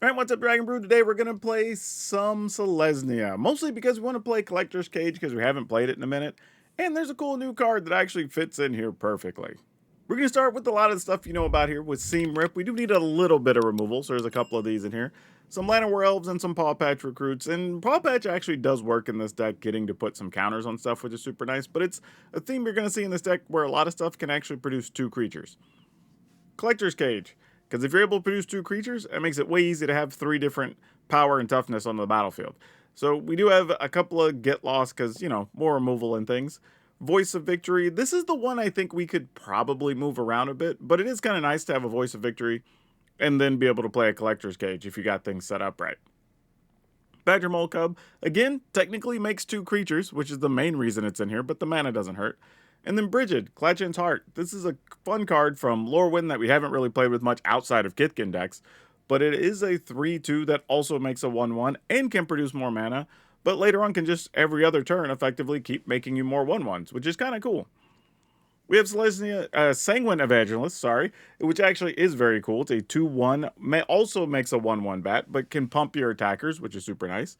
Alright, what's up, Dragon Brew? Today we're going to play some Selesnya. Mostly because we want to play Collector's Cage because we haven't played it in a minute. And there's a cool new card that actually fits in here perfectly. We're going to start with a lot of the stuff you know about here with Seam Rip. We do need a little bit of removal, so there's a couple of these in here. Some Llanowar Elves and some Paw Patch recruits. And Paw Patch actually does work in this deck, getting to put some counters on stuff, which is super nice. But it's a theme you're going to see in this deck where a lot of stuff can actually produce 2 creatures. Collector's Cage. Because if you're able to produce 2 creatures, it makes it way easy to have 3 different power and toughness on the battlefield. So we do have a couple of get lost because, you know, more removal and things. Voice of Victory. This is the one I think we could probably move around a bit, but it is kind of nice to have a Voice of Victory and then be able to play a Collector's Cage if you got things set up right. Badger Mole Cub, again, technically makes 2 creatures, which is the main reason it's in here, but the mana doesn't hurt. And then Brigid, Clatchin's Heart. This is a fun card from Lorwyn that we haven't really played with much outside of Kitkin decks, but it is a 3/2 that also makes a 1/1 and can produce more mana, but later on can just every other turn effectively keep making you more 1/1s, which is kind of cool. We have Selesnya, Sanguine Evangelist, which actually is very cool. It's a 2/1, also makes a 1/1 bat, but can pump your attackers, which is super nice.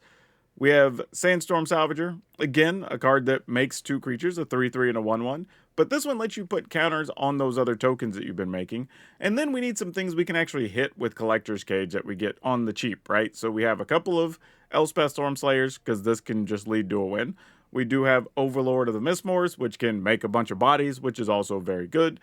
We have Sandstorm Salvager, again, a card that makes 2 creatures, a 3/3 and a 1/1, but this one lets you put counters on those other tokens that you've been making. And then we need some things we can actually hit with Collector's Cage that we get on the cheap, right? So we have a couple of Elspeth Stormslayers, because this can just lead to a win. We do have Overlord of the Mistmoors, which can make a bunch of bodies, which is also very good.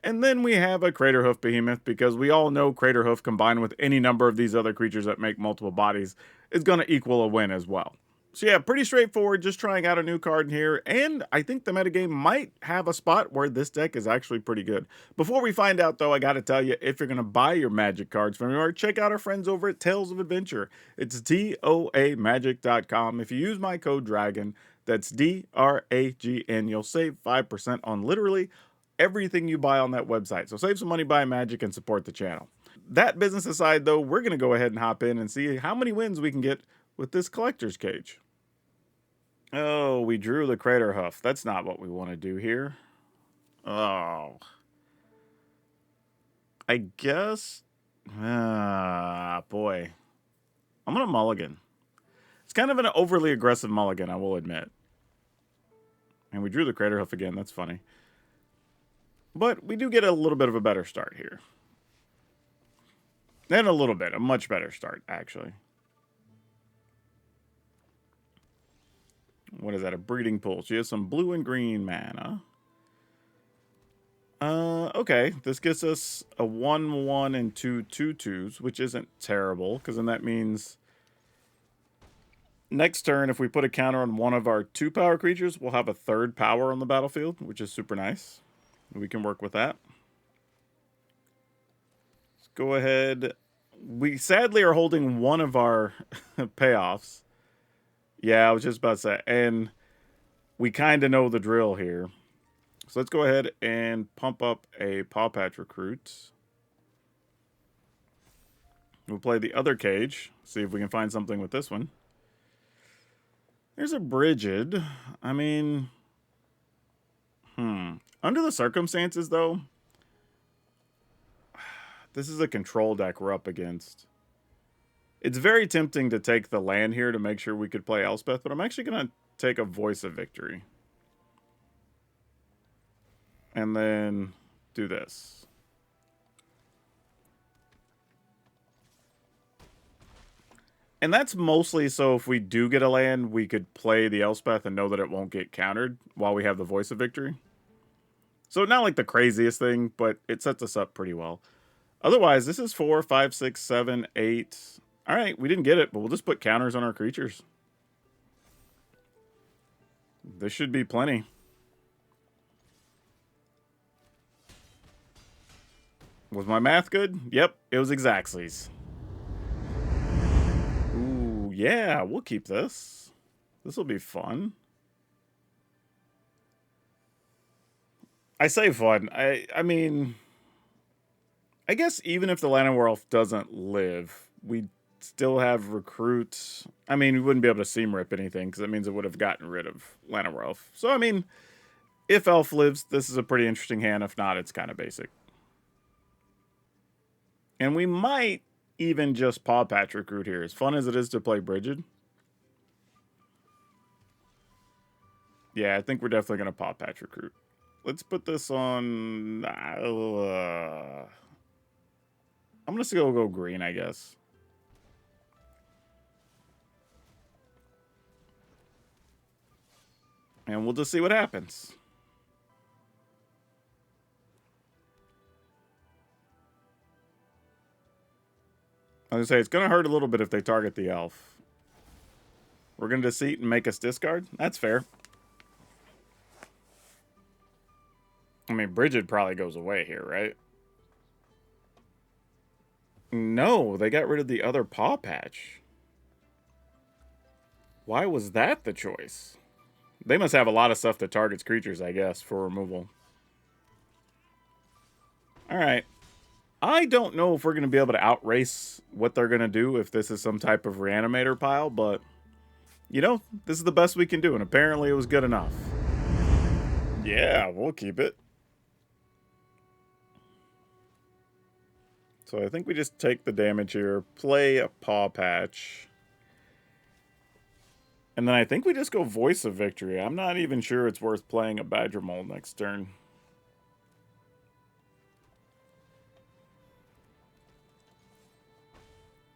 And then we have a Craterhoof Behemoth, because we all know Craterhoof combined with any number of these other creatures that make multiple bodies is going to equal a win as well. So yeah, pretty straightforward, just trying out a new card in here, and I think the metagame might have a spot where this deck is actually pretty good. Before we find out though, I gotta tell you, if you're going to buy your Magic cards from anywhere, check out our friends over at Tales of Adventure. It's TOAMagic.com. If you use my code DRAGON, that's DRAGN, you'll save 5% on literally everything you buy on that website. So save some money buying Magic and support the channel. That business aside though, we're going to go ahead and hop in and see how many wins we can get with this Collector's Cage. Oh, we drew the Craterhoof. That's not what we want to do here. Oh. I guess... boy. I'm going to mulligan. It's kind of an overly aggressive mulligan, I will admit. And we drew the Craterhoof again. That's funny. But we do get a little bit of a better start here. And a much better start, actually. What is that? A breeding pool. She has some blue and green mana. Okay. This gets us a 1/1 and 2 2/2s, which isn't terrible, because then that means next turn, if we put a counter on one of our 2 power creatures, we'll have a 3rd power on the battlefield, which is super nice. We can work with that. Let's go ahead. We sadly are holding one of our payoffs. Yeah, I was just about to say. And we kind of know the drill here. So let's go ahead and pump up a Paw Patch recruit. We'll play the other cage. See if we can find something with this one. There's a Brigid. I mean... Under the circumstances, though, this is a control deck we're up against. It's very tempting to take the land here to make sure we could play Elspeth, but I'm actually going to take a Voice of Victory. And then do this. And that's mostly so if we do get a land, we could play the Elspeth and know that it won't get countered while we have the Voice of Victory. So not like the craziest thing, but it sets us up pretty well. Otherwise, this is 4, 5, 6, 7, 8. All right, we didn't get it, but we'll just put counters on our creatures. This should be plenty. Was my math good? Yep, it was Exactlies. Ooh, yeah, we'll keep this. This will be fun. I say fun. I mean, I guess even if the Llanowar Elf doesn't live, we still have recruits. I mean, we wouldn't be able to Seam Rip anything, because that means it would have gotten rid of Llanowar Elf. So, I mean, if Elf lives, this is a pretty interesting hand. If not, it's kind of basic. And we might even just Paw Patch Recruit here. As fun as it is to play Brigid. Yeah, I think we're definitely going to Paw Patch Recruit. Let's put this on... I'm going to still go green, I guess. And we'll just see what happens. I was going to say, it's going to hurt a little bit if they target the elf. We're going to deceit and make us discard? That's fair. I mean, Brigid probably goes away here, right? No, they got rid of the other Paw Patch. Why was that the choice? They must have a lot of stuff that targets creatures, I guess, for removal. Alright. I don't know if we're going to be able to outrace what they're going to do if this is some type of reanimator pile, but, you know, this is the best we can do, and apparently it was good enough. Yeah, we'll keep it. So I think we just take the damage here, play a Paw Patch. And then I think we just go Voice of Victory. I'm not even sure it's worth playing a Badger Mold next turn.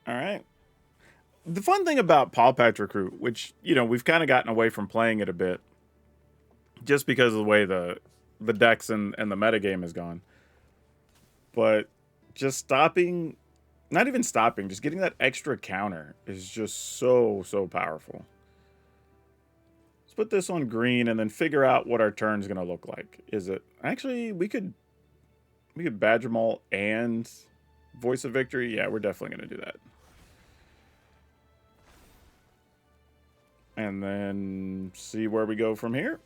Alright. The fun thing about Paw Patch Recruit, which, you know, we've kind of gotten away from playing it a bit, just because of the way the decks and the metagame has gone. But just stopping, not even stopping, just getting that extra counter is just so powerful. Let's put this on green and then figure out what our turn's going to look like. Is it... Actually, we could Badger Maul and Voice of Victory. Yeah, we're definitely going to do that. And then see where we go from here.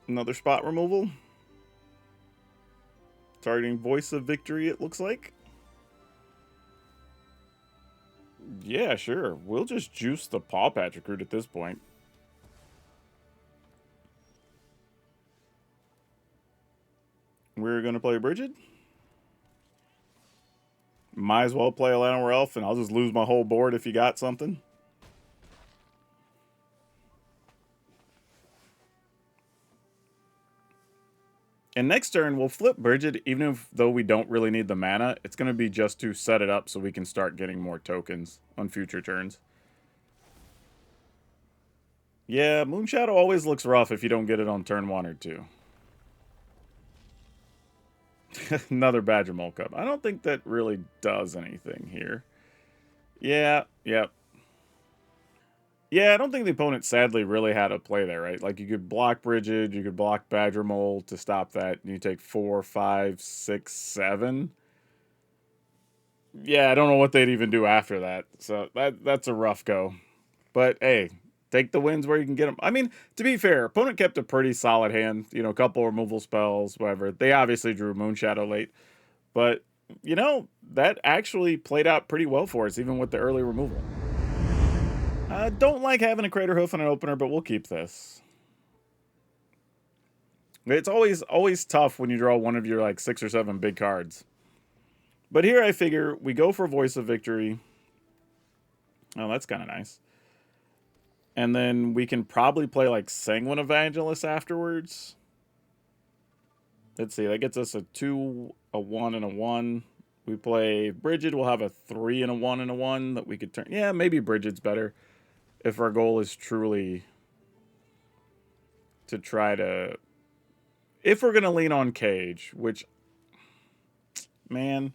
Another spot removal. Targeting Voice of Victory, it looks like. Yeah, sure. We'll just juice the Paw Patch Recruit at this point. We're going to play Brigid. Might as well play a Llanowar Elf, and I'll just lose my whole board if you got something. And next turn, we'll flip Brigid, even though we don't really need the mana. It's going to be just to set it up so we can start getting more tokens on future turns. Yeah, Moonshadow always looks rough if you don't get it on turn 1 or 2. Another Badger Mole Cup. I don't think that really does anything here. Yeah, yep. Yeah, I don't think the opponent sadly really had a play there, right? Like, you could block Brigid, you could block Badger Mole to stop that, and you take 4, 5, 6, 7. Yeah, I don't know what they'd even do after that. So that's a rough go. But hey, take the wins where you can get them. I mean, to be fair, opponent kept a pretty solid hand. You know, a couple removal spells, whatever. They obviously drew Moonshadow late. But, you know, that actually played out pretty well for us, even with the early removal. I don't like having a Crater Hoof on an opener, but we'll keep this. It's always tough when you draw one of your, like, 6 or 7 big cards. But here I figure we go for Voice of Victory. Oh, that's kind of nice. And then we can probably play, like, Sanguine Evangelist afterwards. Let's see, that gets us a 2, a 1, and a 1. We play Brigid, we'll have a 3 and a 1 and a 1 that we could turn. Yeah, maybe Brigid's better if our goal is truly to try to... If we're going to lean on Cage, which... Man...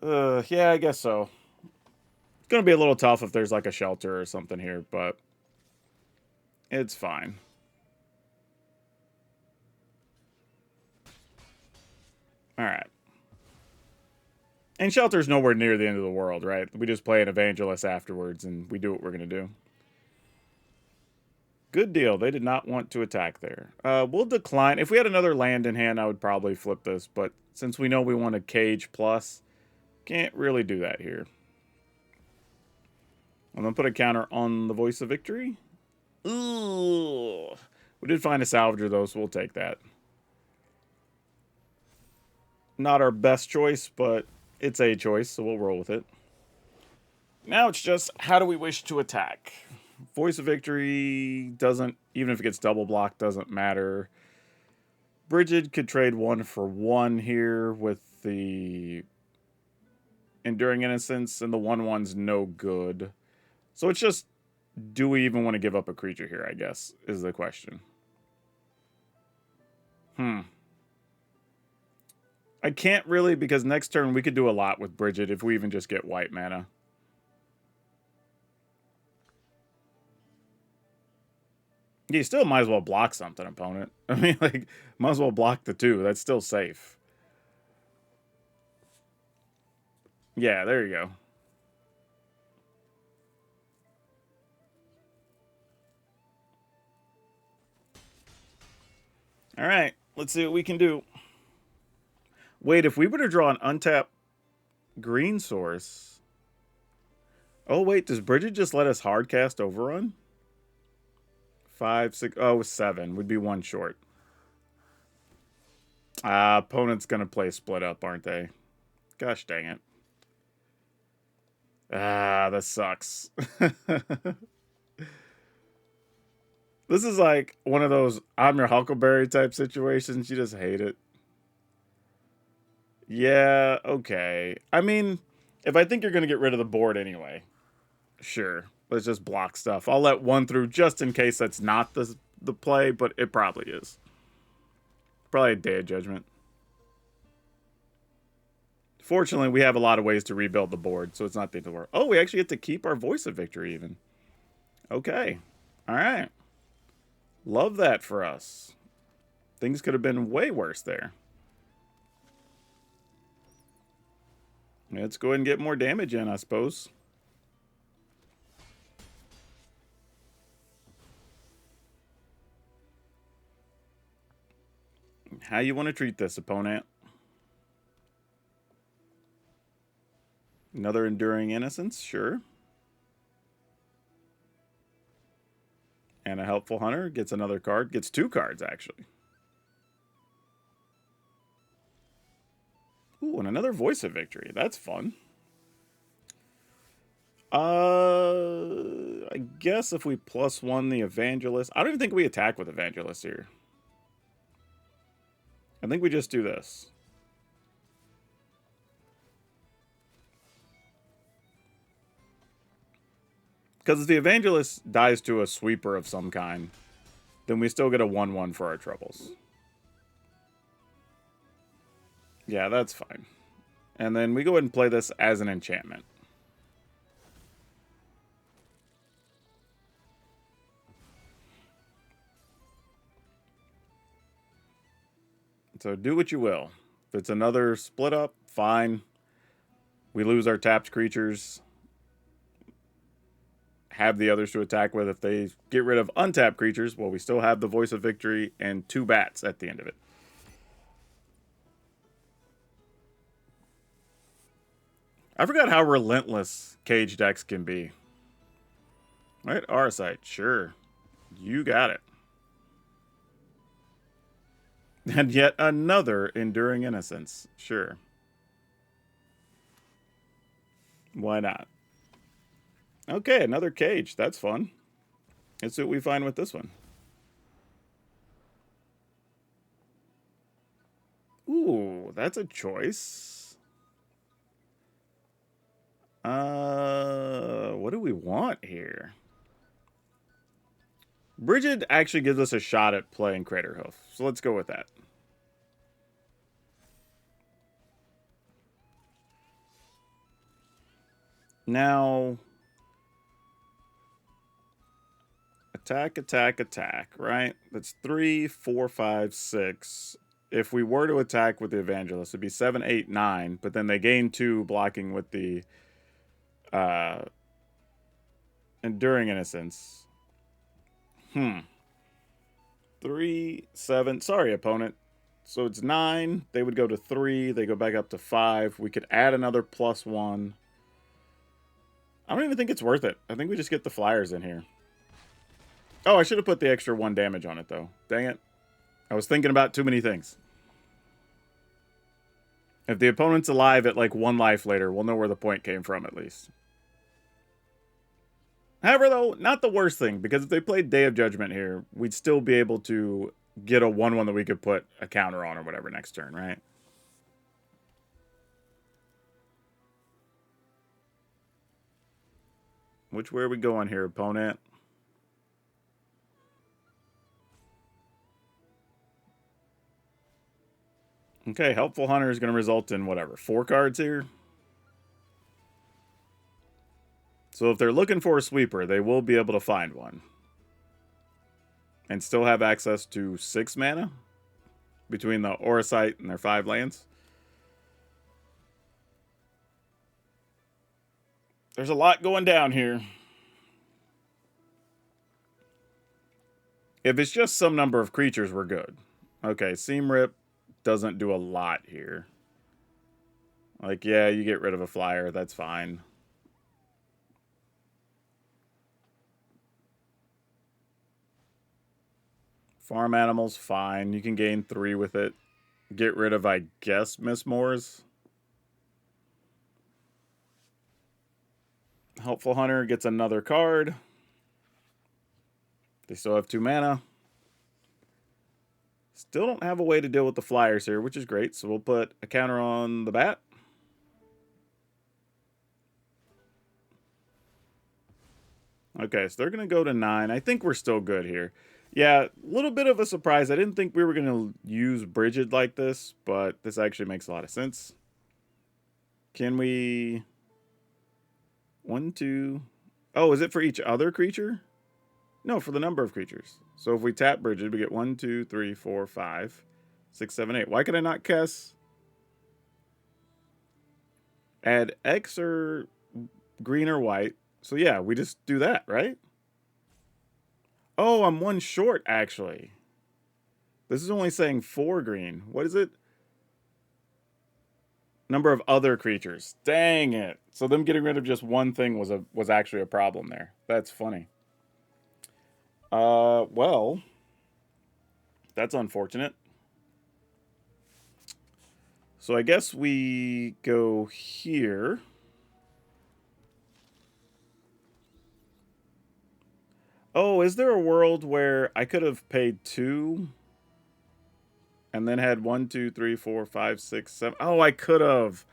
yeah, I guess so. It's going to be a little tough if there's like a shelter or something here, but it's fine. Alright. And shelter's nowhere near the end of the world, right? We just play an Evangelist afterwards, and we do what we're going to do. Good deal. They did not want to attack there. We'll decline. If we had another land in hand, I would probably flip this, but since we know we want a Cage plus, can't really do that here. I'm going to put a counter on the Voice of Victory. Ooh. We did find a salvager, though, so we'll take that. Not our best choice, but it's a choice, so we'll roll with it. Now it's just, how do we wish to attack? Voice of Victory doesn't, even if it gets double blocked, doesn't matter. Brigid could trade 1 for 1 here with the Enduring Innocence, and the 1/1's no good. So it's just, do we even want to give up a creature here, I guess, is the question. I can't really, because next turn we could do a lot with Brigid if we even just get white mana. You still might as well block something, opponent. I mean, like, might as well block the 2. That's still safe. Yeah, there you go. All right, let's see what we can do. Wait, if we were to draw an untapped green source... Oh, wait, does Brigid just let us hardcast Overrun? 5, 6... Oh, 7. Would be 1 short. Opponent's going to play split up, aren't they? Gosh dang it. That sucks. This is like one of those I'm your Huckleberry type situations. You just hate it. Yeah, okay. I mean, if I think you're going to get rid of the board anyway, sure. Let's just block stuff. I'll let 1 through just in case that's not the play, but it probably is. Probably a Day of Judgment. Fortunately, we have a lot of ways to rebuild the board, so it's not the end of the world. Oh, we actually get to keep our Voice of Victory even. Okay. All right. Love that for us. Things could have been way worse there. Let's go ahead and get more damage in, I suppose. How you want to treat this, opponent? Another Enduring Innocence, sure. And a Helpful Hunter gets another card. Gets 2 cards, actually. Ooh, and another Voice of Victory. That's fun. I guess if we +1 the Evangelist... I don't even think we attack with Evangelist here. I think we just do this. Because if the Evangelist dies to a sweeper of some kind, then we still get a 1/1 for our troubles. Yeah, that's fine. And then we go ahead and play this as an enchantment. So do what you will. If it's another split up, fine. We lose our tapped creatures. Have the others to attack with. If they get rid of untapped creatures, well, we still have the Voice of Victory and 2 bats at the end of it. I forgot how relentless Cage decks can be. All right, Arasite, sure. You got it. And yet another Enduring Innocence, sure. Why not? Okay, another Cage. That's fun. Let's see what we find with this one. Ooh, that's a choice. What do we want here? Brigid actually gives us a shot at playing Craterhoof, so let's go with that. Now, attack, attack, attack, right? That's 3, 4, 5, 6. If we were to attack with the Evangelist, it'd be 7, 8, 9, but then they gain 2 blocking with the Enduring Innocence. 3, 7. Sorry, opponent. So it's 9. They would go to 3. They go back up to 5. We could add another +1. I don't even think it's worth it. I think we just get the flyers in here. Oh, I should have put the extra 1 damage on it, though. Dang it. I was thinking about too many things. If the opponent's alive at like 1 life later, we'll know where the point came from at least. However, though, not the worst thing, because if they played Day of Judgment here, we'd still be able to get a 1/1 that we could put a counter on or whatever next turn, right? Which way are we going here, opponent? Okay, Helpful Hunter is going to result in whatever, 4 cards here? So if they're looking for a sweeper, they will be able to find one. And still have access to 6 mana between the Aura Site and their 5 lands. There's a lot going down here. If it's just some number of creatures, we're good. Okay, Seam Rip doesn't do a lot here. Like, yeah, you get rid of a flyer. That's fine. Farm Animals, fine. You can gain 3 with it. Get rid of, I guess, Miss Moores. Helpful Hunter gets another card. They still have 2 mana. Still don't have a way to deal with the flyers here, which is great. So we'll put a counter on the bat. Okay, so they're going to go to 9. I think we're still good here. Yeah, a little bit of a surprise. I didn't think we were going to use Brigid like this, but this actually makes a lot of sense. Can we... 1, 2... Oh, is it for each other creature? No, for the number of creatures. So if we tap Brigid, we get 1, 2, 3, 4, 5, 6, 7, 8. Why could I not cast... Add X or green or white? So yeah, we just do that, right? Oh, I'm 1 short, actually. This is only saying 4 green. What is it? Number of other creatures. Dang it. So them getting rid of just 1 thing was actually a problem there. That's funny. Well, that's unfortunate. So I guess we go here. Oh, is there a world where I could have paid 2 and then had 1, 2, 3, 4, 5, 6, 7? Oh, I could have.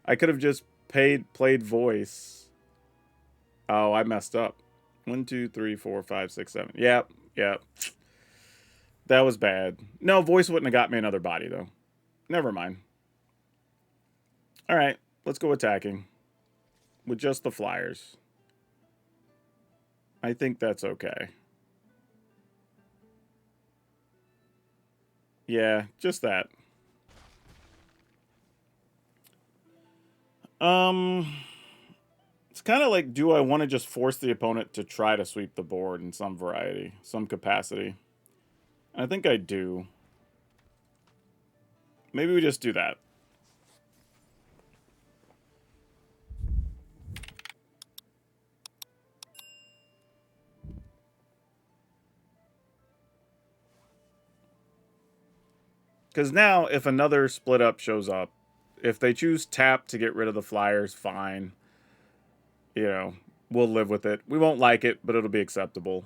I could have just played voice. Oh, I messed up. 1, 2, 3, 4, 5, 6, 7. Yep, yep. That was bad. No, voice wouldn't have got me another body, though. Never mind. All right, let's go attacking with just the flyers. I think that's okay. Yeah, just that. It's kind of like, do I want to just force the opponent to try to sweep the board in some variety, some capacity? I think I do. Maybe we just do that. Because now, if another split up shows up, if they choose tap to get rid of the flyers, fine. You know, we'll live with it. We won't like it, but it'll be acceptable.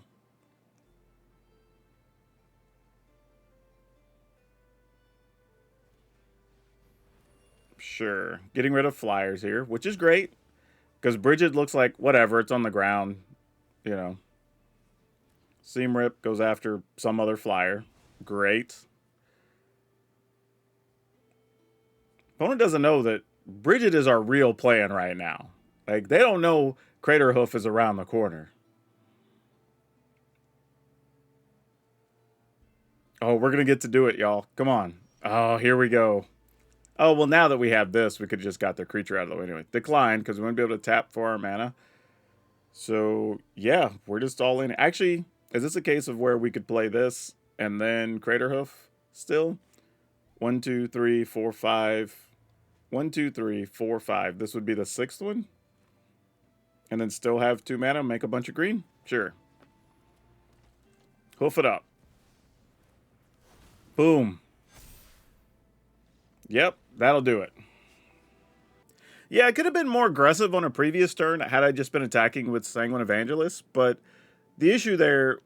Sure. Getting rid of flyers here, which is great. Because Brigid looks like, whatever, it's on the ground. You know. Seam Rip goes after some other flyer. Great. Opponent doesn't know that Brigid is our real plan right now. Like, they don't know Craterhoof is around the corner. Oh, we're going to get to do it, y'all. Come on. Oh, here we go. Oh, well, now that we have this, we could have just got their creature out of the way anyway. Decline, because we wouldn't be able to tap for our mana. So, yeah, we're just all in. Actually, is this a case of where we could play this and then Craterhoof still? 1, 2, 3, 4, 5. 1, 2, 3, 4, 5. This would be the 6th one? And then still have 2 mana, make a bunch of green? Sure. Hoof it up. Boom. Yep, that'll do it. Yeah, I could have been more aggressive on a previous turn had I just been attacking with Sanguine Evangelist, but the issue there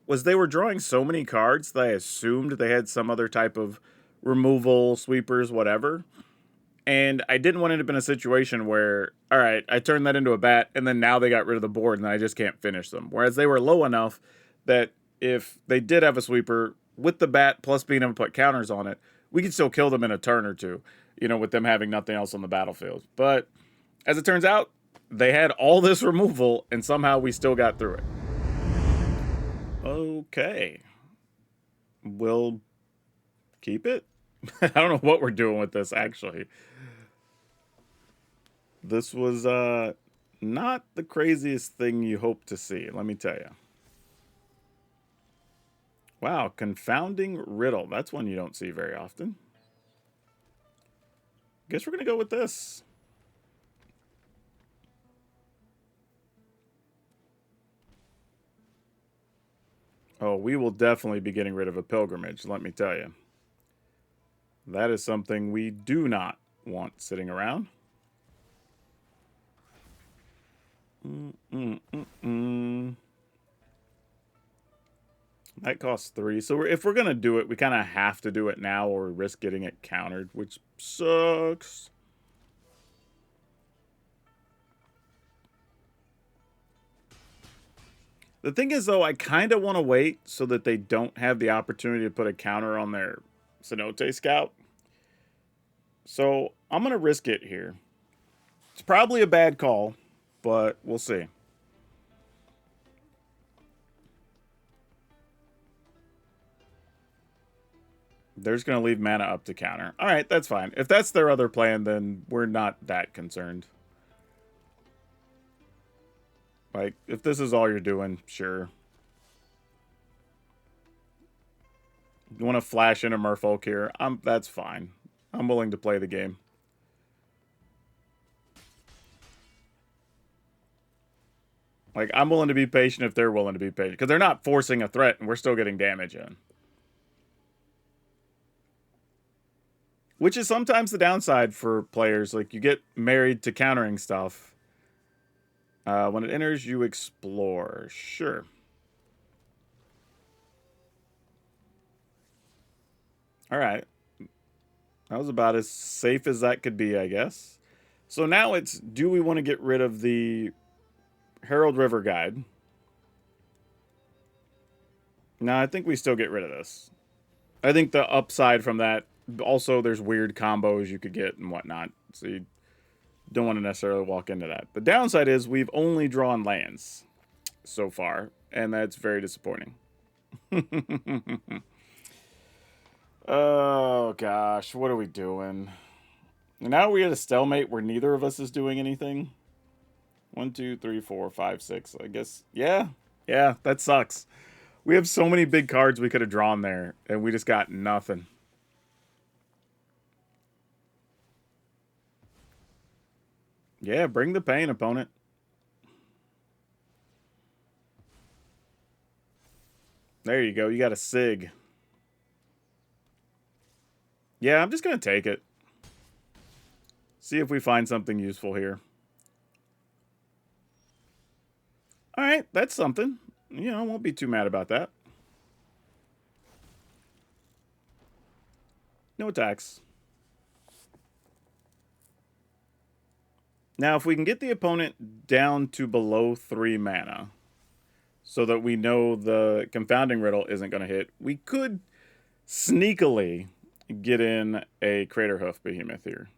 was they were drawing so many cards that I assumed they had some other type of removal, sweepers, whatever. And I didn't want it to be in a situation where, all right, I turned that into a bat, and then now they got rid of the board, and I just can't finish them. Whereas they were low enough that if they did have a sweeper with the bat plus being able to put counters on it, we could still kill them in a turn or two, you know, with them having nothing else on the battlefield. But as it turns out, they had all this removal, and somehow we still got through it. Okay. We'll keep it. I don't know what we're doing with this, actually. This was not the craziest thing you hope to see, let me tell you. Wow, Confounding Riddle. That's one you don't see very often. Guess we're going to go with this. Oh, we will definitely be getting rid of a pilgrimage, let me tell you. That is something we do not want sitting around. That costs 3. So if we're going to do it, we kind of have to do it now or we risk getting it countered, which sucks. The thing is, though, I kind of want to wait so that they don't have the opportunity to put a counter on their Cenote Scout. So I'm going to risk it here. It's probably a bad call, but we'll see. They're just going to leave mana up to counter. All right, that's fine. If that's their other plan, then we're not that concerned. Like, if this is all you're doing, sure. You want to flash in a Merfolk here? That's fine. I'm willing to play the game. Like, I'm willing to be patient if they're willing to be patient. Because they're not forcing a threat, and we're still getting damage in. Which is sometimes the downside for players. Like, you get married to countering stuff. When it enters, you explore. Sure. Alright. That was about as safe as that could be, I guess. So now it's, do we want to get rid of the Herald River Guide? No, I think we still get rid of this. I think the upside from that, also there's weird combos you could get and whatnot. So you don't want to necessarily walk into that. The downside is we've only drawn lands so far, and that's very disappointing. Oh, gosh. What are we doing? Now we're at a stalemate where neither of us is doing anything. 1, 2, 3, 4, 5, 6. I guess. Yeah. Yeah, that sucks. We have so many big cards we could have drawn there, and we just got nothing. Yeah, bring the pain, opponent. There you go. You got a Sig. Yeah, I'm just going to take it. See if we find something useful here. All right, that's something. You know, I won't be too mad about that. No attacks. Now, if we can get the opponent down to below 3 mana, so that we know the Confounding Riddle isn't going to hit, we could sneakily get in a Craterhoof Behemoth here.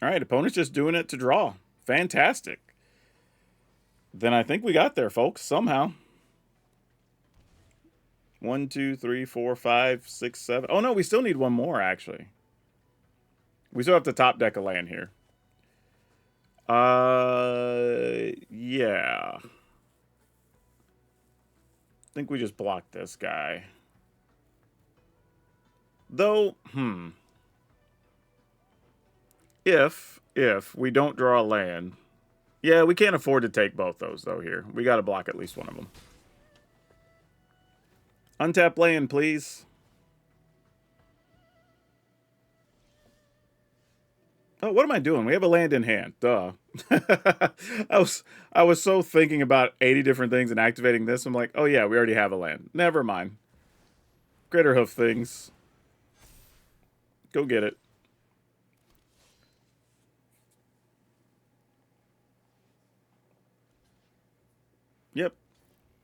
All right, opponent's just doing it to draw. Fantastic. Then I think we got there, folks, somehow. 1, 2, 3, 4, 5, 6, 7. Oh, no, we still need one more, actually. We still have to top deck a land here. Yeah. I think we just blocked this guy. Though, If we don't draw a land, Yeah, we can't afford to take both those, though, here. We got to block at least one of them. Untap land, please. Oh, what am I doing? We have a land in hand. Duh. I was so thinking about 80 different things and activating this. I'm like, oh yeah, we already have a land. Never mind. Greater hoof things. Go get it. Yep.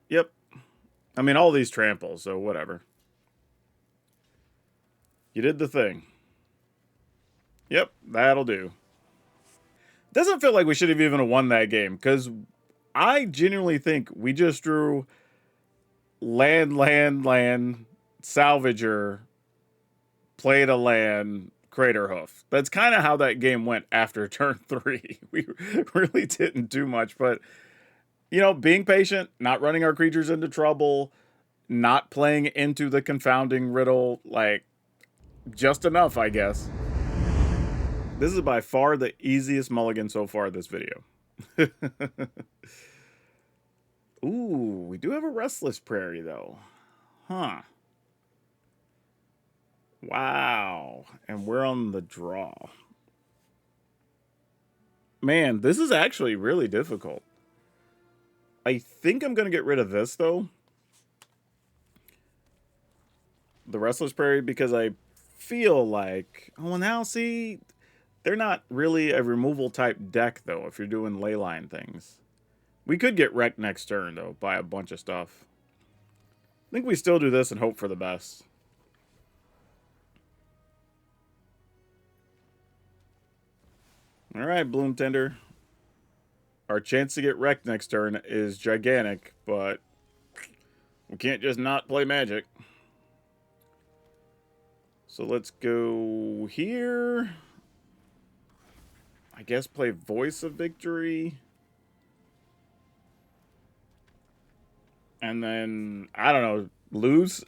Yep. I mean, all these tramples, so whatever. You did the thing. Yep, that'll do. Doesn't feel like we should have even won that game, because I genuinely think we just drew land, salvager, played a land, crater hoof. That's kind of how that game went after turn 3. We really didn't do much, but, you know, being patient, not running our creatures into trouble, not playing into the confounding riddle, like, just enough, I guess. This is by far the easiest mulligan so far this video. Ooh, we do have a Restless Prairie, though. Huh. Wow. And we're on the draw. Man, this is actually really difficult. I think I'm going to get rid of this, though. The Restless Prairie, because I feel like... Oh, now, see... They're not really a removal type deck, though, if you're doing Leyline things. We could get wrecked next turn, though, by a bunch of stuff. I think we still do this and hope for the best. Alright, Bloom Tender. Our chance to get wrecked next turn is gigantic, but we can't just not play Magic. So let's go here. I guess play Voice of Victory. And then, I don't know, lose?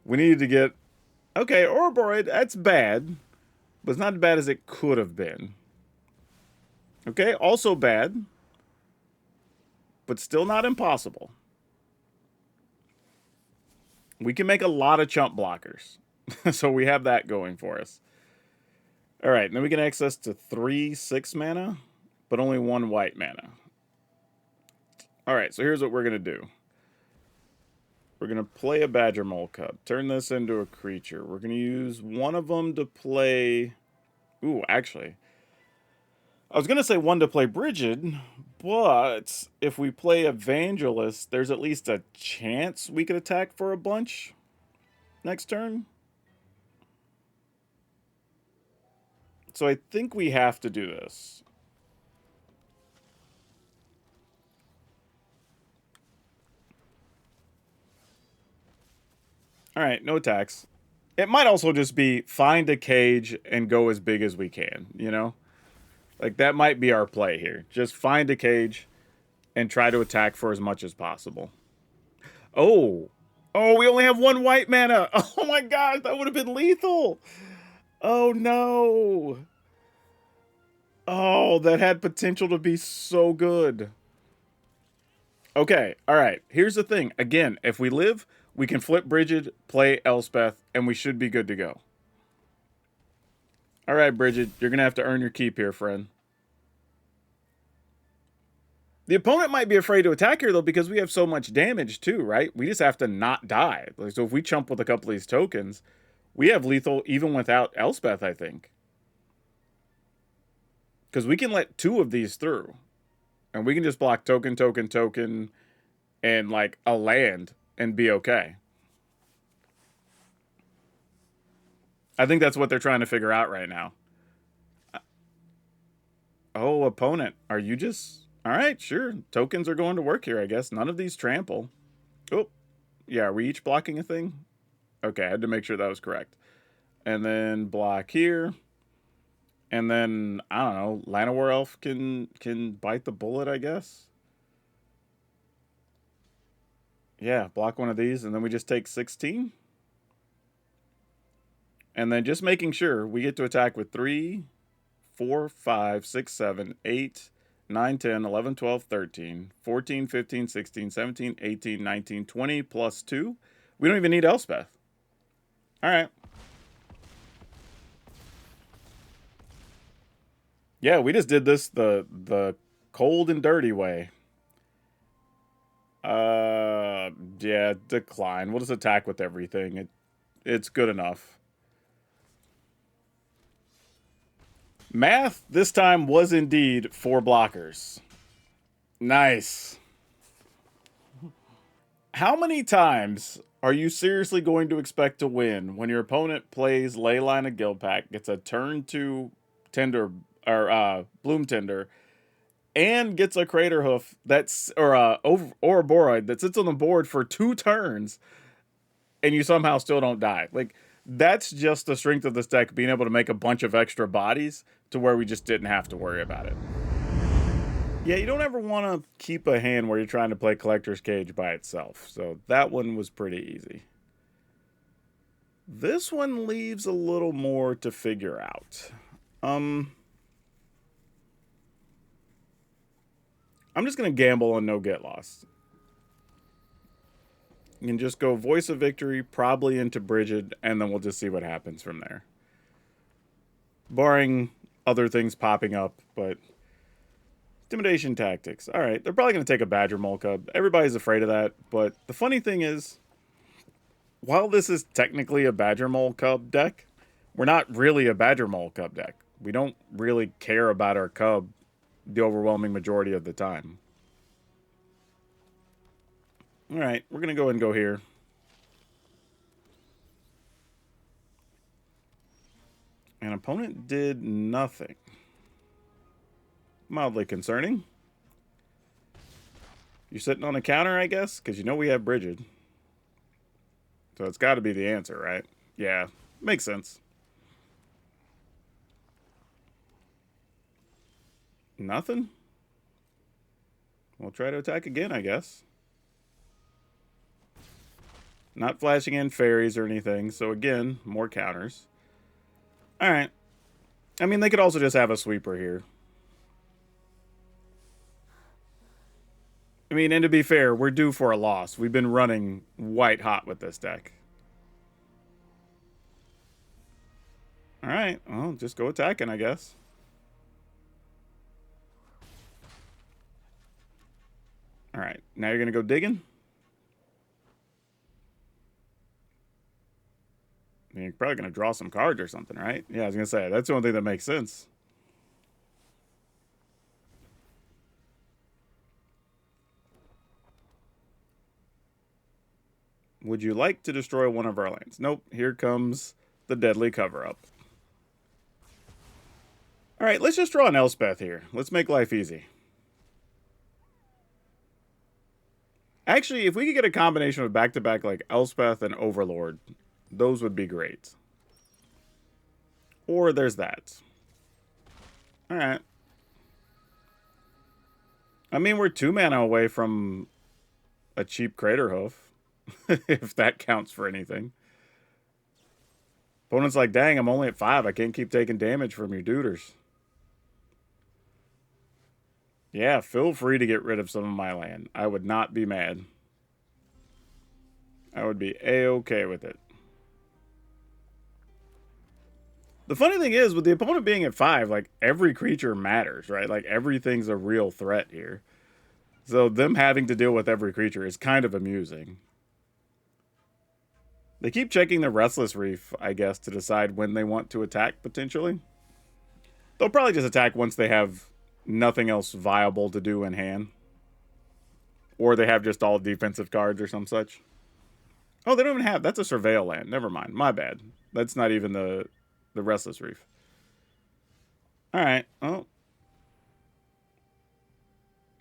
We needed to get... Okay, Ouroboros, that's bad. But it's not as bad as it could have been. Okay, also bad. But still not impossible. We can make a lot of chump blockers. So we have that going for us. Alright, then we can access to 3 6 mana, but only 1 white mana. Alright, so here's what we're going to do. We're going to play a Badger Mole Cub. Turn this into a creature. We're going to use one of them to play... Ooh, actually. I was going to say one to play Brigid, but if we play Evangelist, there's at least a chance we could attack for a bunch next turn. So I think we have to do this. Alright, no attacks. It might also just be find a cage and go as big as we can, you know? Like, that might be our play here. Just find a cage and try to attack for as much as possible. Oh! Oh, we only have 1 white mana! Oh my gosh, that would have been lethal! Oh no! Oh, that had potential to be so good. Okay, alright. Here's the thing. Again, if we live, we can flip Brigid, play Elspeth, and we should be good to go. Alright, Brigid, you're going to have to earn your keep here, friend. The opponent might be afraid to attack here, though, because we have so much damage, too, right? We just have to not die. Like, so if we chump with a couple of these tokens, we have lethal even without Elspeth, I think. Because we can let 2 of these through. And we can just block token, token, token, and, like, a land, and be okay. I think that's what they're trying to figure out right now. Oh, opponent, are you just... Alright, sure. Tokens are going to work here, I guess. None of these trample. Oh, yeah, are we each blocking a thing? Okay, I had to make sure that was correct. And then block here. And then, I don't know, Llanowar Elf can bite the bullet, I guess? Yeah, block one of these, and then we just take 16. And then just making sure we get to attack with 3, 4, 5, 6, 7, 8, 9, 10, 11, 12, 13, 14, 15, 16, 17, 18, 19, 20 plus 2. We don't even need Elspeth. All right. Yeah, we just did this the cold and dirty way. Yeah, decline. We'll just attack with everything. It's good enough. Math this time was indeed 4 blockers. Nice. How many times are you seriously going to expect to win when your opponent plays Leyline of Guild Pack, gets a turn 2 Tender or Bloom Tender, and gets a Crater Hoof that's or a Boroid that sits on the board for 2 turns, and you somehow still don't die? Like, that's just the strength of this deck, being able to make a bunch of extra bodies to where we just didn't have to worry about it. Yeah, you don't ever want to keep a hand where you're trying to play Collector's Cage by itself. So that one was pretty easy. This one leaves a little more to figure out. I'm just going to gamble on no get lost. You can just go Voice of Victory, probably into Brigid, and then we'll just see what happens from there. Barring other things popping up, but... Intimidation tactics. All right, they're probably going to take a Badger Mole Cub. Everybody's afraid of that, but the funny thing is, while this is technically a Badger Mole Cub deck, we're not really a Badger Mole Cub deck. We don't really care about our Cub the overwhelming majority of the time. All right, we're going to go ahead and go here. An opponent did nothing. Mildly concerning. You're sitting on a counter, I guess? Because you know we have Brigid. So it's got to be the answer, right? Yeah, makes sense. Nothing? We'll try to attack again, I guess. Not flashing in fairies or anything, so again, more counters. Alright. I mean, they could also just have a sweeper here. I mean, and to be fair, we're due for a loss. We've been running white hot with this deck. Alright, well, just go attacking, I guess. Alright, now you're going to go digging? You're probably going to draw some cards or something, right? Yeah, I was going to say, that's the only thing that makes sense. Would you like to destroy one of our lands? Nope, here comes the deadly cover-up. Alright, let's just draw an Elspeth here. Let's make life easy. Actually, if we could get a combination of back-to-back like Elspeth and Overlord, those would be great. Or there's that. Alright. I mean, we're 2 mana away from a cheap Crater Hoof, if that counts for anything. Opponent's like, dang, I'm only at 5. I can't keep taking damage from your duders. Yeah, feel free to get rid of some of my land. I would not be mad. I would be A-okay with it. The funny thing is, with the opponent being at 5, like, every creature matters, right? Like, everything's a real threat here. So them having to deal with every creature is kind of amusing. They keep checking the Restless Reef, I guess, to decide when they want to attack, potentially. They'll probably just attack once they have nothing else viable to do in hand. Or they have just all defensive cards or some such. Oh, they don't even have... That's a Surveil land. Never mind. My bad. That's not even the Restless Reef. Alright. Oh.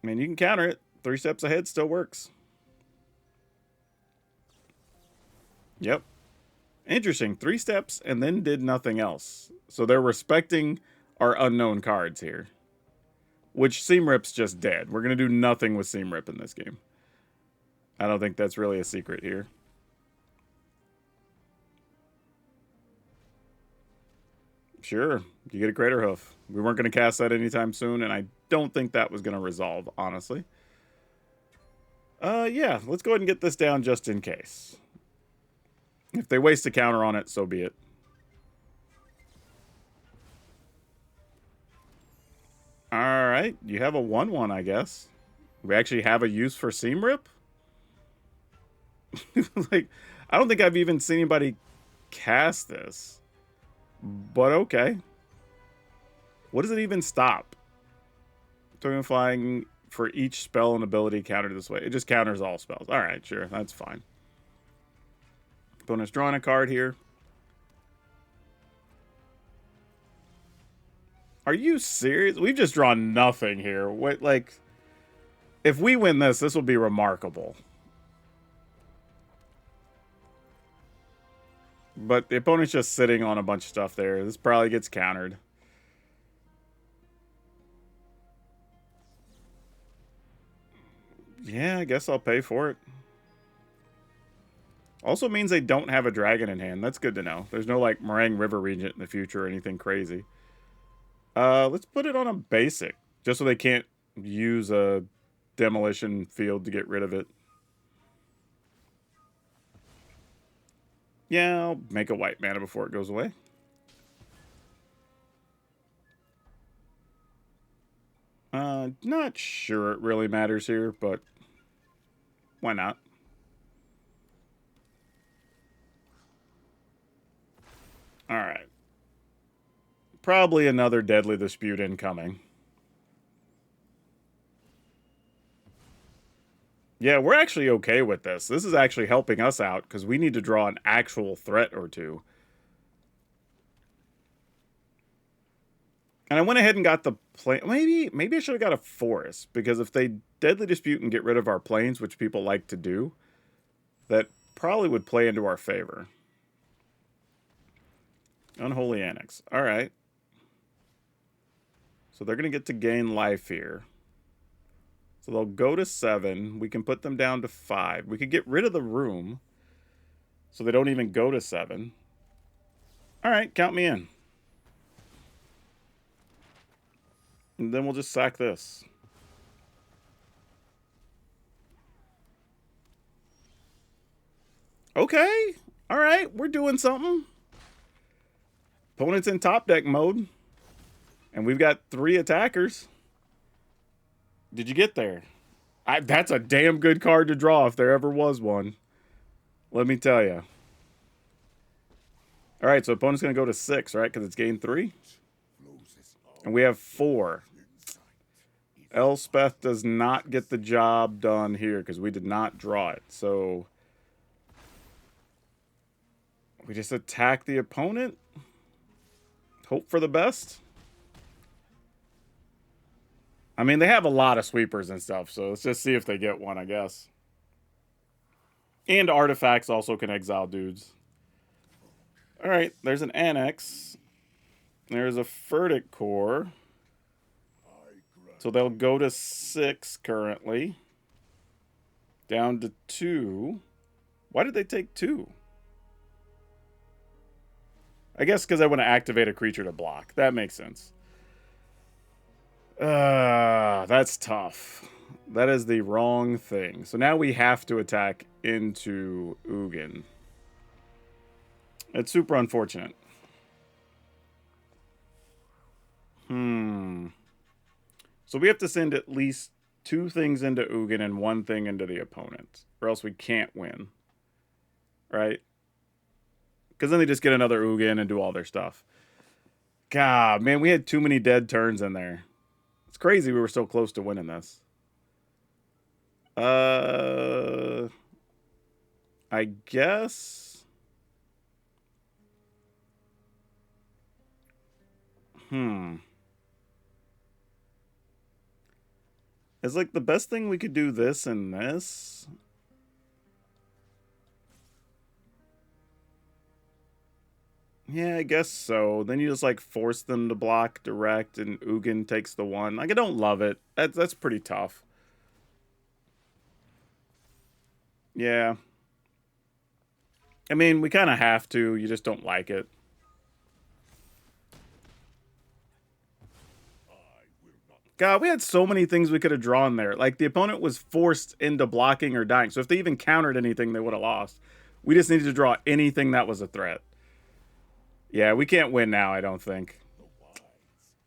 I mean, you can counter it. 3 steps ahead still works. Yep. Interesting. 3 steps and then did nothing else. So they're respecting our unknown cards here. Which Seamrip's just dead. We're going to do nothing with Seamrip in this game. I don't think that's really a secret here. Sure, you get a Crater Hoof. We weren't going to cast that anytime soon, and I don't think that was going to resolve, honestly. Yeah, let's go ahead and get this down just in case. If they waste a counter on it, so be it. Alright, you have a 1/1, I guess. We actually have a use for Seam Rip? Like, I don't think I've even seen anybody cast this. But okay. What does it even stop? Token flying for each spell and ability countered this way. It just counters all spells. Alright, sure, that's fine. Opponent's drawing a card here. Are you serious? We've just drawn nothing here. What, like, if we win this, this will be remarkable. But the opponent's just sitting on a bunch of stuff there. This probably gets countered. Yeah, I guess I'll pay for it. Also means they don't have a dragon in hand. That's good to know. There's no, like, Meringue River Regent in the future or anything crazy. Let's put it on a basic, just so they can't use a demolition field to get rid of it. Yeah, I'll make a white mana before it goes away. Not sure it really matters here, but why not? Alright. Probably another Deadly Dispute incoming. Yeah, we're actually okay with this. This is actually helping us out, because we need to draw an actual threat or two. And I went ahead and got the plane. Maybe I should have got a forest, because if they Deadly Dispute and get rid of our planes, which people like to do, that probably would play into our favor. Unholy Annex. Alright. So they're going to get to gain life here. So they'll go to 7. We can put them down to 5. We could get rid of the room, so they don't even go to 7. Alright, count me in. And then we'll just sack this. Okay. Alright, we're doing something. Opponent's in top deck mode. And we've got 3 attackers. Did you get there? That's a damn good card to draw if there ever was one. Let me tell you. Alright, so opponent's going to go to 6, right? Because it's gain 3. And we have 4. Elspeth does not get the job done here because we did not draw it. So we just attack the opponent. Hope for the best. I mean, they have a lot of sweepers and stuff, so let's just see if they get one, I guess. And artifacts also can exile dudes. Alright, there's an Annex. There's a Furtic Core. So they'll go to 6 currently. Down to 2. Why did they take 2? I guess because I want to activate a creature to block. That makes sense. That's tough. That is the wrong thing. So now we have to attack into Ugin. It's super unfortunate. So we have to send at least 2 things into Ugin and 1 thing into the opponent. Or else we can't win. Right? Because then they just get another Ugin and do all their stuff. God, man, we had too many dead turns in there. It's crazy we were so close to winning this. I guess. It's like the best thing we could do this and this. Yeah, I guess so. Then you just like force them to block direct and Ugin takes the 1. Like, I don't love it. That's pretty tough. Yeah. I mean, we kind of have to. You just don't like it. God, we had so many things we could have drawn there. Like, the opponent was forced into blocking or dying. So if they even countered anything, they would have lost. We just needed to draw anything that was a threat. Yeah, we can't win now, I don't think.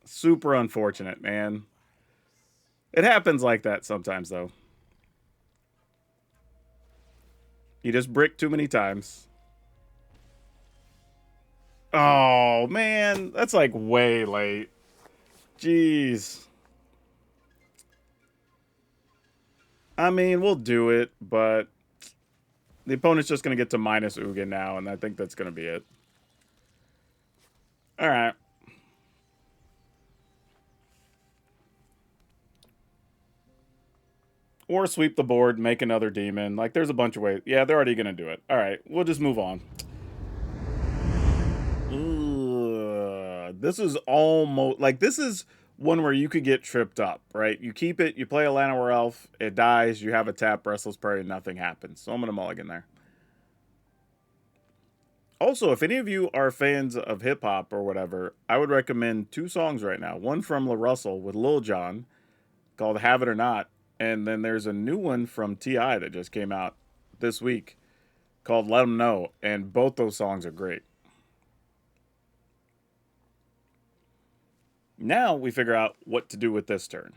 Super unfortunate, man. It happens like that sometimes, though. You just brick too many times. Oh, man. That's like way late. Jeez. I mean, we'll do it, but the opponent's just going to get to minus Ugin now, and I think that's going to be it. All right. Or sweep the board, make another demon. Like, there's a bunch of ways. Yeah, they're already going to do it. All right, we'll just move on. Ugh, this is almost... Like, this is one where you could get tripped up, right? You keep it, you play a Llanowar Elf, it dies, you have a tap Restless Prairie, nothing happens. So I'm going to mulligan there. Also, if any of you are fans of hip-hop or whatever, I would recommend 2 songs right now. One from La Russell with Lil Jon called Have It or Not. And then there's a new one from T.I. that just came out this week called Let 'Em Know. And both those songs are great. Now we figure out what to do with this turn.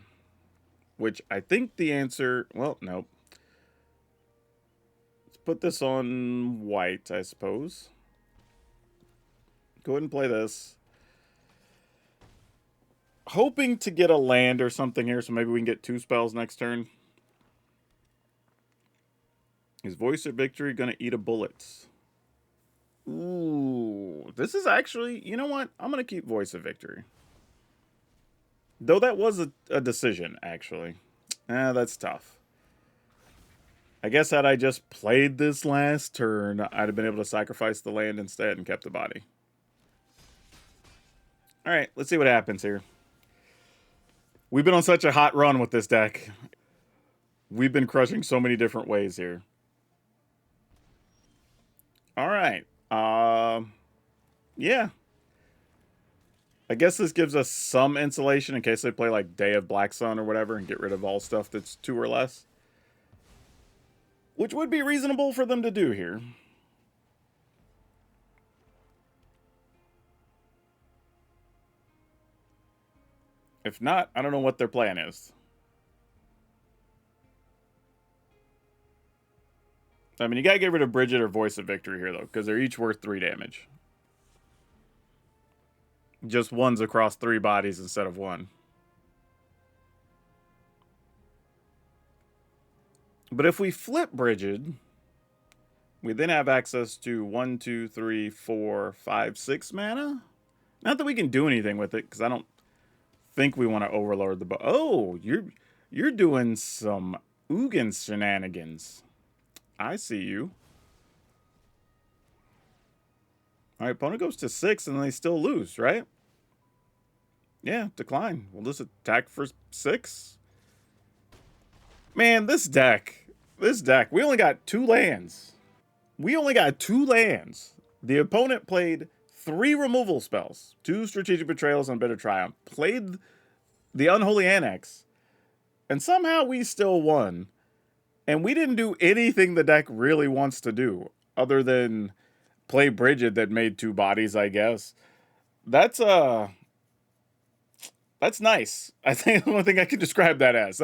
Which I think the answer... Well, nope. Let's put this on white, I suppose. Go ahead and play this. Hoping to get a land or something here, so maybe we can get 2 spells next turn. Is Voice of Victory going to eat a bullet? Ooh, this is actually... You know what? I'm going to keep Voice of Victory. Though that was a decision, actually. That's tough. I guess had I just played this last turn, I'd have been able to sacrifice the land instead and kept the body. Alright, let's see what happens here. We've been on such a hot run with this deck. We've been crushing so many different ways here. Alright. Yeah. I guess this gives us some insulation in case they play like Day of Black Sun or whatever and get rid of all stuff that's 2 or less. Which would be reasonable for them to do here. If not, I don't know what their plan is. I mean, you gotta get rid of Bridget or Voice of Victory here, though, because they're each worth 3 damage. Just one's across 3 bodies instead of 1. But if we flip Bridget, we then have access to 1, 2, 3, 4, 5, 6 mana. Not that we can do anything with it, because I don't think we want to overload the... Oh, you're doing some Ugin shenanigans. I see you. All right, opponent goes to 6, and they still lose, right? Yeah, decline. We'll just attack for 6. Man, this deck, we only got 2 lands. We only got 2 lands. The opponent played 3 removal spells, 2 Strategic Betrayals and Bitter Triumph, played the Unholy Annex, and somehow we still won. And we didn't do anything the deck really wants to do, other than play Bridget that made 2 bodies, I guess. That's nice. I think the only thing I can describe that as.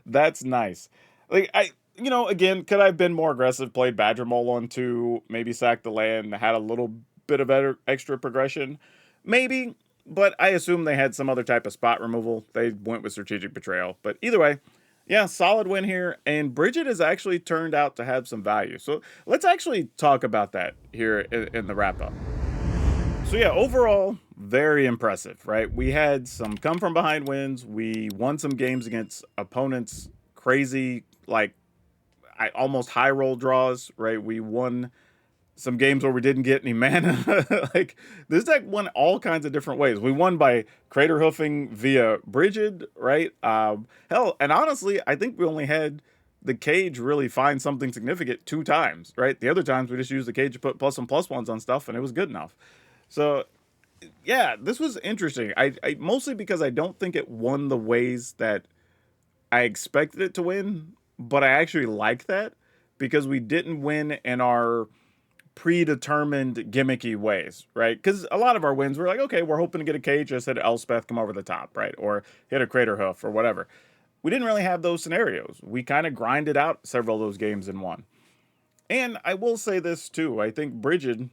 That's nice. Like, you know, again, could I have been more aggressive, played Badger Mole on 2, maybe sacked the land, had a little bit of extra progression? Maybe, but I assume they had some other type of spot removal. They went with Strategic Betrayal. But either way, yeah, solid win here, and Bridget has actually turned out to have some value. So let's actually talk about that here in the wrap-up. So yeah, overall, very impressive, right? We had some come-from-behind wins. We won some games against opponents, crazy, like, almost high-roll draws, right? We won some games where we didn't get any mana. Like, this deck won all kinds of different ways. We won by Crater Hoofing via Bridget, right? Hell, and honestly, I think we only had the Cage really find something significant 2 times, right? The other times we just used the Cage to put +1/+1s on stuff, and it was good enough. So Yeah, this was interesting. I mostly because I don't think it won the ways that I expected it to win, but I actually like that because we didn't win in our predetermined gimmicky ways, right? Because a lot of our wins were like, okay, we're hoping to get a cage, just hit Elspeth come over the top, right? Or hit a crater hoof or whatever. We didn't really have those scenarios. We kind of grinded out several of those games in one. And I will say this too. I think Brigid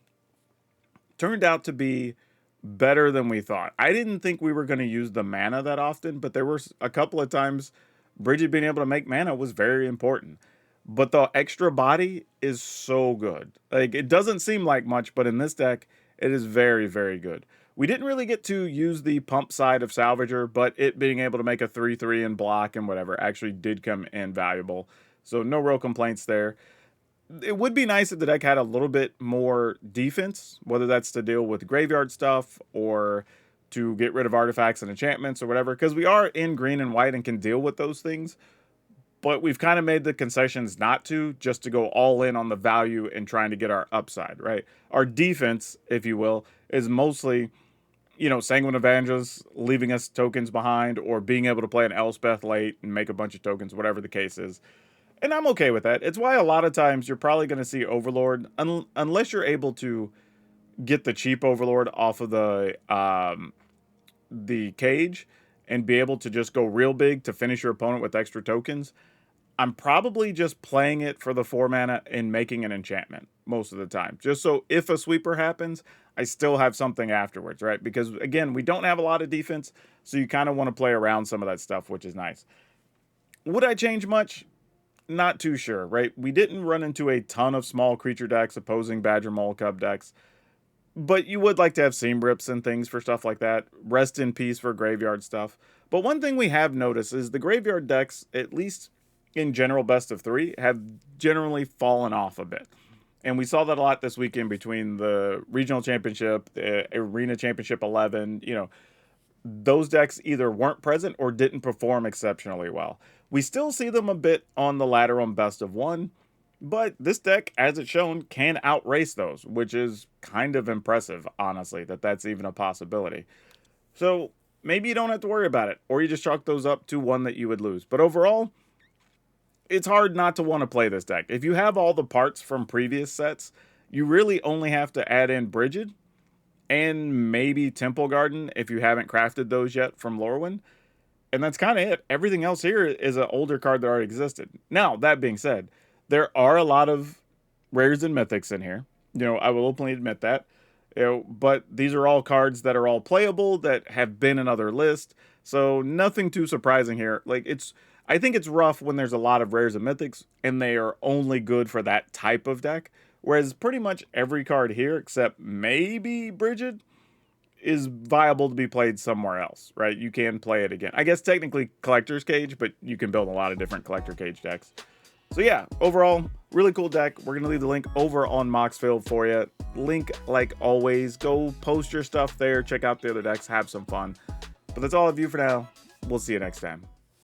turned out to be better than we thought. I didn't think we were going to use the mana that often, but there were a couple of times Brigid being able to make mana was very important. But the extra body is so good. Like, it doesn't seem like much, but in this deck, it is very, very good. We didn't really get to use the pump side of Salvager, but it being able to make a 3/3 and block and whatever actually did come in valuable. So no real complaints there. It would be nice if the deck had a little bit more defense, whether that's to deal with graveyard stuff or to get rid of artifacts and enchantments or whatever, because we are in green and white and can deal with those things. But we've kind of made the concessions not to, just to go all in on the value and trying to get our upside, right? Our defense, if you will, is mostly, Sanguine Evangelists leaving us tokens behind or being able to play an Elspeth late and make a bunch of tokens, whatever the case is. And I'm okay with that. It's why a lot of times you're probably going to see Overlord, unless you're able to get the cheap Overlord off of the cage and be able to just go real big to finish your opponent with extra tokens. I'm probably just playing it for the 4 mana and making an enchantment most of the time. Just so if a sweeper happens, I still have something afterwards, right? Because, again, we don't have a lot of defense, so you kind of want to play around some of that stuff, which is nice. Would I change much? Not too sure, right? We didn't run into a ton of small creature decks opposing Badger Mole Cub decks, but you would like to have Seam Rips and things for stuff like that. Rest in peace for graveyard stuff. But one thing we have noticed is the graveyard decks, at least in general best of 3, have generally fallen off a bit. And we saw that a lot this weekend between the Regional Championship, the Arena Championship 11, those decks either weren't present or didn't perform exceptionally well. We still see them a bit on the ladder on best of 1, but this deck, as it's shown, can outrace those, which is kind of impressive, honestly, that that's even a possibility. So maybe you don't have to worry about it, or you just chalk those up to one that you would lose. But overall, it's hard not to want to play this deck. If you have all the parts from previous sets, you really only have to add in Brigid and maybe Temple Garden if you haven't crafted those yet from Lorwyn. And that's kind of it. Everything else here is an older card that already existed. Now, that being said, there are a lot of rares and mythics in here. I will openly admit that. But these are all cards that are all playable, that have been in other lists. So nothing too surprising here. I think it's rough when there's a lot of rares and mythics, and they are only good for that type of deck. Whereas pretty much every card here, except maybe Brigid, is viable to be played somewhere else, right? You can play it again. I guess technically Collector's Cage, but you can build a lot of different Collector Cage decks. So yeah, overall, really cool deck. We're going to leave the link over on Moxfield for you. Link, like always, go post your stuff there, check out the other decks, have some fun. But that's all of you for now. We'll see you next time.